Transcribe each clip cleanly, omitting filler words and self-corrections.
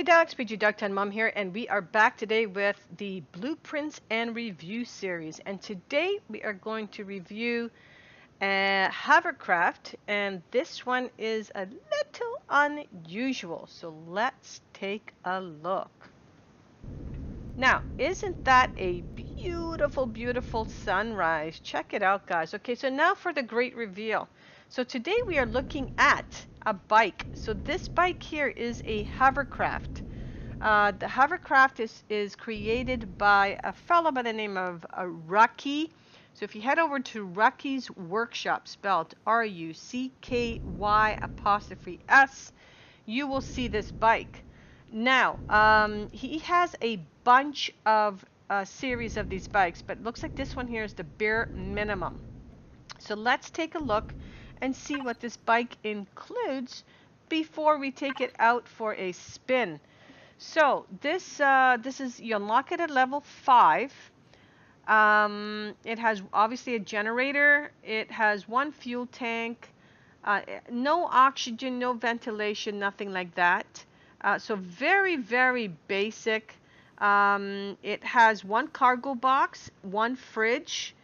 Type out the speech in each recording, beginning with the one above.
Ducks, PG Ducktown Mom here, and we are back today with the Blueprints and Review series. And today we are going to review hovercraft, and this one is a little unusual. So let's take a look. Now, isn't that a beautiful, beautiful sunrise? Check it out, guys. Okay, so now for the great reveal. So today we are looking at a bike. So this bike here is a hovercraft. The hovercraft is created by a fellow by the name of Rucky. So if you head over to Rucky's workshop, spelled RUCKY''S, you will see this bike. Now, he has a bunch of series of these bikes, but it looks like this one here is the bare minimum. So let's take a look and see what this bike includes before we take it out for a spin. So this is, you unlock it at level 5. It has obviously a generator. It has one fuel tank, no oxygen, no ventilation, nothing like that. So very, very basic. It has one cargo box, one fridge,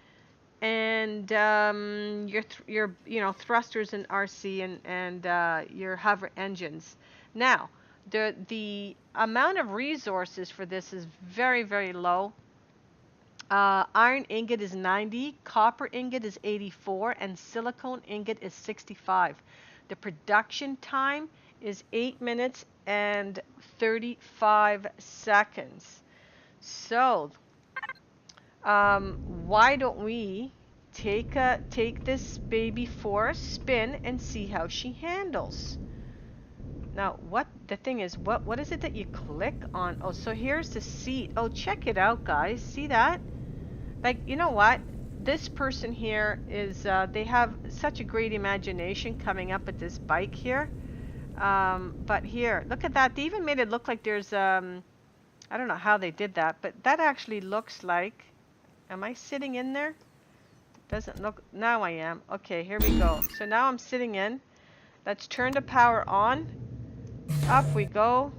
and your thrusters and RC and your hover engines. Now, the amount of resources for this is very, very low. Iron ingot is 90, copper ingot is 84, and silicone ingot is 65. The production time is 8 minutes and 35 seconds. So why don't we take this baby for a spin and see how she handles. Now, the thing is, what is it that you click on? Oh, so here's the seat. Oh, check it out, guys. See that? Like, you know what? This person here is, they have such a great imagination coming up with this bike here. But here, look at that. They even made it look like there's, I don't know how they did that, but that actually looks like, am I sitting in there? Doesn't look, now I am. Okay, here we go. So now I'm sitting in. Let's turn the power on. Up we go.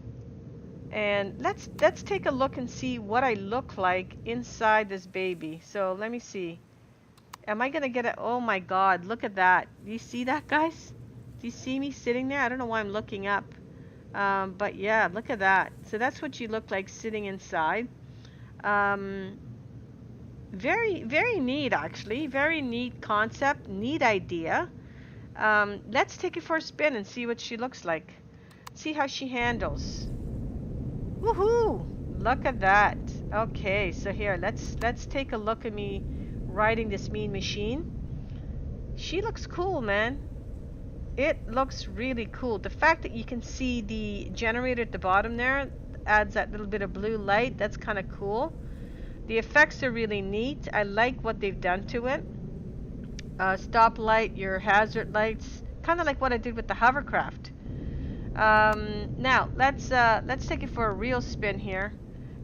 And let's take a look and see what I look like inside this baby. So let me see. Am I gonna get it? Oh my God, look at that. Do you see that, guys? Do you see me sitting there? I don't know why I'm looking up. But yeah, look at that. So that's what you look like sitting inside. Very, very neat, actually. Very neat concept, neat idea. Let's take it for a spin and see what she looks like. See how she handles. Woohoo! Look at that. Okay, so here, let's take a look at me riding this mean machine. She looks cool, man. It looks really cool. The fact that you can see the generator at the bottom there adds that little bit of blue light. That's kind of cool. The effects are really neat. I like what they've done to it. Stop light, your hazard lights, kind of like what I did with the hovercraft. Now let's take it for a real spin here.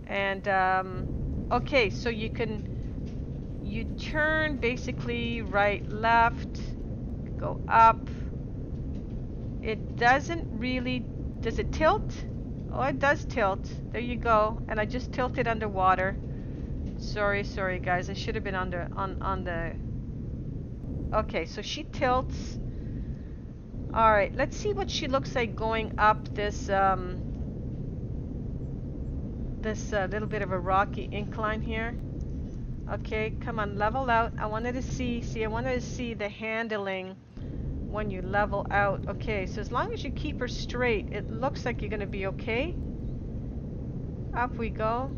And okay, so you turn basically right, left, go up. It doesn't really, does it tilt? Oh, it does tilt. There you go. And I just tilted underwater. Sorry guys, I should have been on the okay, so she tilts. Alright, let's see what she looks like going up this little bit of a rocky incline here. Okay, come on, level out. I wanted to see the handling when you level out. Okay, so as long as you keep her straight, it looks like you're gonna be okay. Up we go.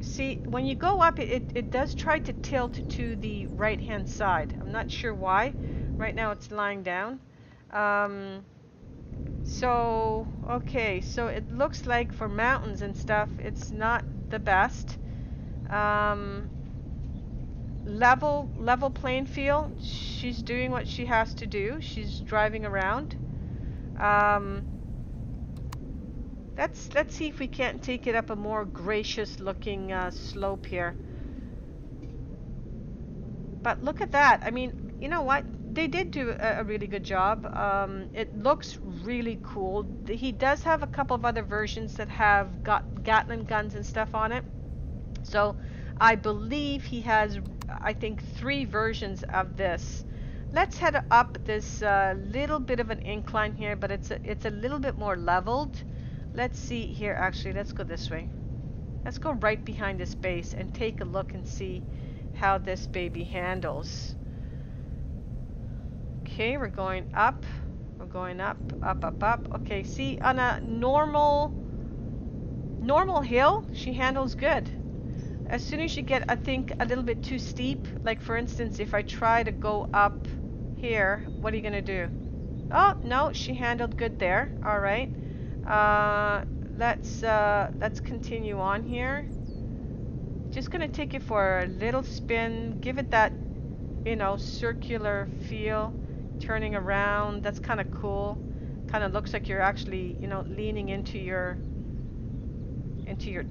See, when you go up, it does try to tilt to the right hand side. I'm not sure why. Right now it's lying down. So okay, so it looks like for mountains and stuff it's not the best. Level playing field. She's doing what she has to do. She's driving around. Let's see if we can't take it up a more gracious looking slope here. But look at that. I mean, you know what? they did do a really good job. It looks really cool. He does have a couple of other versions that have got Gatling guns and stuff on it. So I believe he has, I think, 3 versions of this. Let's head up this little bit of an incline here, but it's a little bit more leveled. Let's see here. Actually, let's go this way. Let's go right behind this base and take a look and see how this baby handles. Okay, we're going up. We're going up, up, up, up. Okay, see, on a normal hill, she handles good. As soon as you get, I think, a little bit too steep, like for instance, if I try to go up here, what are you gonna do? Oh, no, she handled good there. All right. Let's continue on here. Just gonna take it for a little spin, give it that, you know, circular feel, turning around. That's kind of cool. Kind of looks like you're actually, you know, leaning into your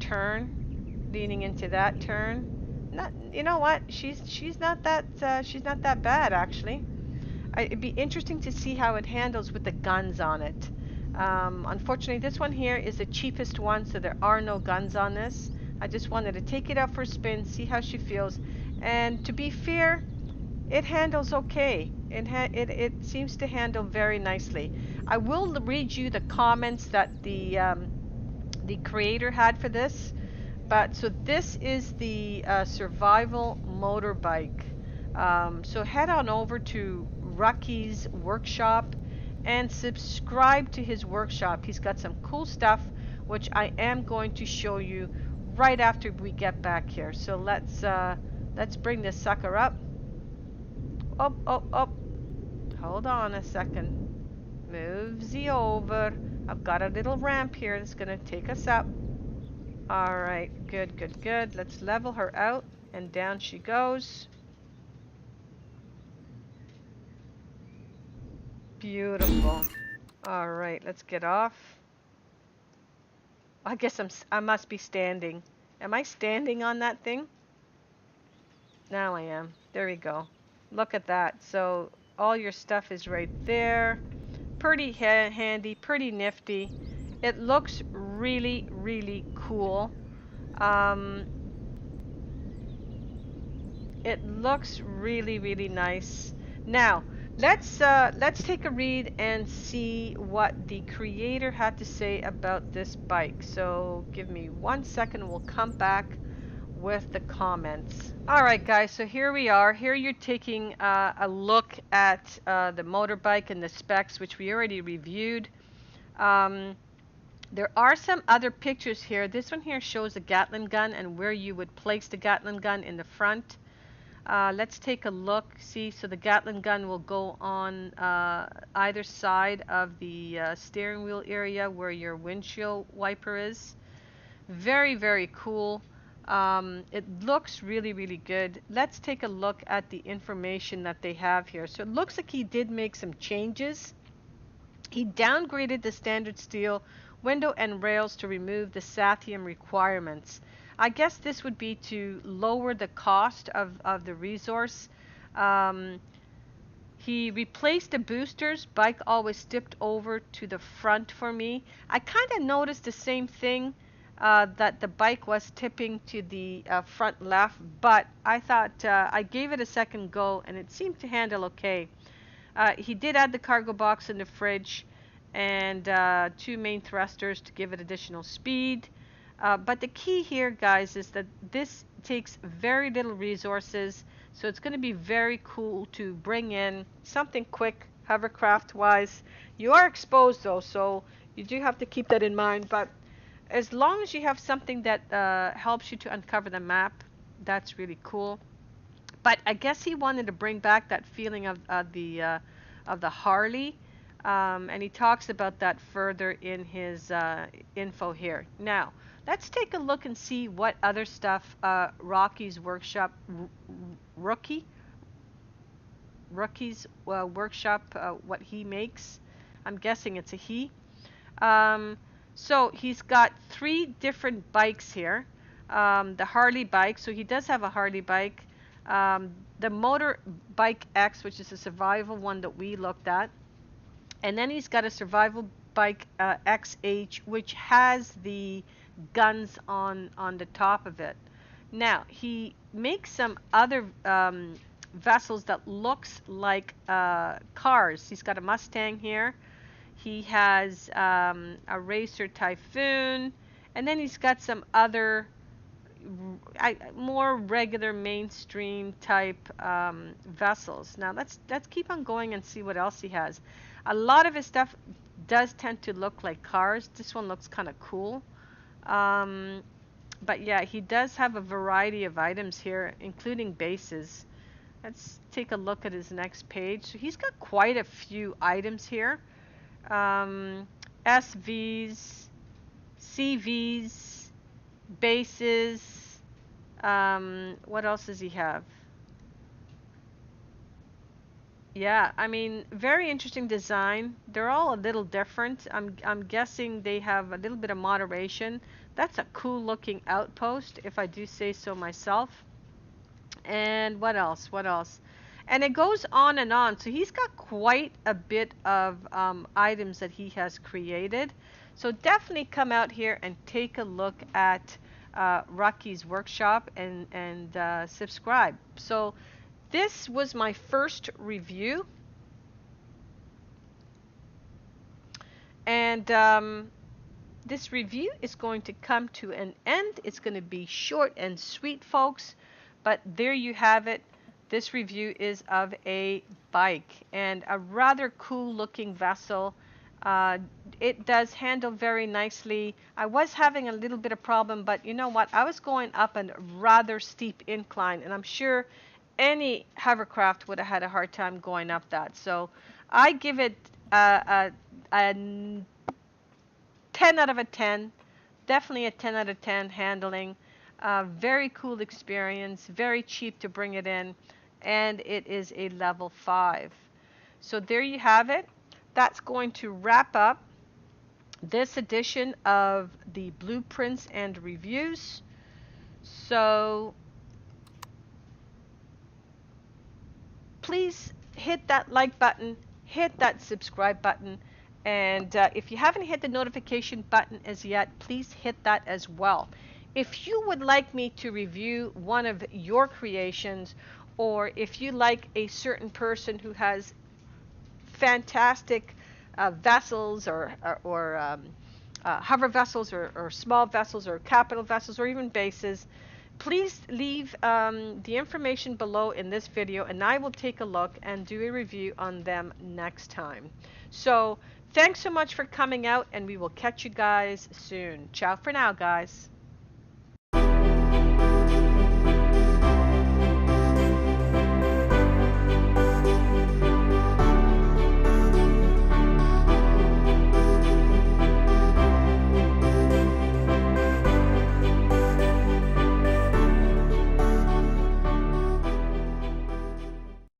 turn. Leaning into that turn. Not, you know what? She's not that bad actually. It'd be interesting to see how it handles with the guns on it. Unfortunately, this one here is the cheapest one, so there are no guns on this. I just wanted to take it out for a spin, see how she feels, and to be fair, it handles okay. It seems to handle very nicely. I will read you the comments that the creator had for this. But so this is the survival motorbike. So head on over to Rocky's workshop and subscribe to his workshop. He's got some cool stuff, which I am going to show you right after we get back here. So let's bring this sucker up. Up, up, up. Hold on a second. Move Z over. I've got a little ramp here that's gonna take us up. Alright, good, good, good. Let's level her out, and down she goes. Beautiful. Alright, let's get off. I guess I must be standing. Am I standing on that thing? Now I am. There we go. Look at that. So, all your stuff is right there. Pretty handy, pretty nifty. It looks really, really cool. It looks really, really nice. Now, let's take a read and see what the creator had to say about this bike. So, give me 1 second. We'll come back with the comments. All right, guys. So here we are. Here you're taking a look at the motorbike and the specs, which we already reviewed. There are some other pictures here. This one here shows a Gatling gun and where you would place the Gatling gun in the front. Let's take a look. See, so the Gatling gun will go on either side of the steering wheel area where your windshield wiper is. Very, very cool. It looks really, really good. Let's take a look at the information that they have here. So it looks like he did make some changes. He downgraded the standard steel window and rails to remove the Sathium requirements. I guess this would be to lower the cost of the resource. He replaced the boosters. Bike always tipped over to the front for me. I kind of noticed the same thing, that the bike was tipping to the front left, but I thought I gave it a second go and it seemed to handle okay. He did add the cargo box in the fridge and 2 main thrusters to give it additional speed. But the key here, guys, is that this takes very little resources, so it's going to be very cool to bring in something quick, hovercraft-wise. You are exposed, though, so you do have to keep that in mind. But as long as you have something that helps you to uncover the map, that's really cool. But I guess he wanted to bring back that feeling of the Harley. And he talks about that further in his info here. Now, let's take a look and see what other stuff Rocky's workshop, Rookie's workshop, what he makes. I'm guessing it's a he. So he's got 3 different bikes here. The Harley bike, so he does have a Harley bike. the Motorbike X, which is a survival one that we looked at. And then he's got a survival bike XH, which has the guns on the top of it. Now, he makes some other vessels that looks like cars. He's got a Mustang here. He has a Racer Typhoon. And then he's got some other more regular mainstream type vessels. Now let's keep on going and see what else he has. A lot of his stuff does tend to look like cars. This one looks kind of cool. But yeah, he does have a variety of items here, including bases. Let's take a look at his next page. So he's got quite a few items here. SVs, CVs, bases. What else does he have? Yeah, I mean, very interesting design. They're all a little different. I'm guessing they have a little bit of moderation. That's a cool looking outpost, if I do say so myself. And what else? What else? And it goes on and on. So he's got quite a bit of items that he has created. So definitely come out here and take a look at Rocky's workshop and subscribe. So this was my first review. And this review is going to come to an end. It's going to be short and sweet, folks. But there you have it. This review is of a bike and a rather cool looking vessel. It does handle very nicely. I was having a little bit of problem, but you know what? I was going up a rather steep incline, and I'm sure any hovercraft would have had a hard time going up that. So I give it a 10 out of a 10. Definitely a 10 out of 10 handling. Very cool experience. Very cheap to bring it in. And it is a level 5. So there you have it. That's going to wrap up this edition of the blueprints and reviews. So please hit that like button, hit that subscribe button, and if you haven't hit the notification button as yet, please hit that as well. If you would like me to review one of your creations, or if you like a certain person who has fantastic vessels or hover vessels or small vessels or capital vessels or even bases, please leave the information below in this video, and I will take a look and do a review on them next time. So thanks so much for coming out, and we will catch you guys soon. Ciao for now, guys.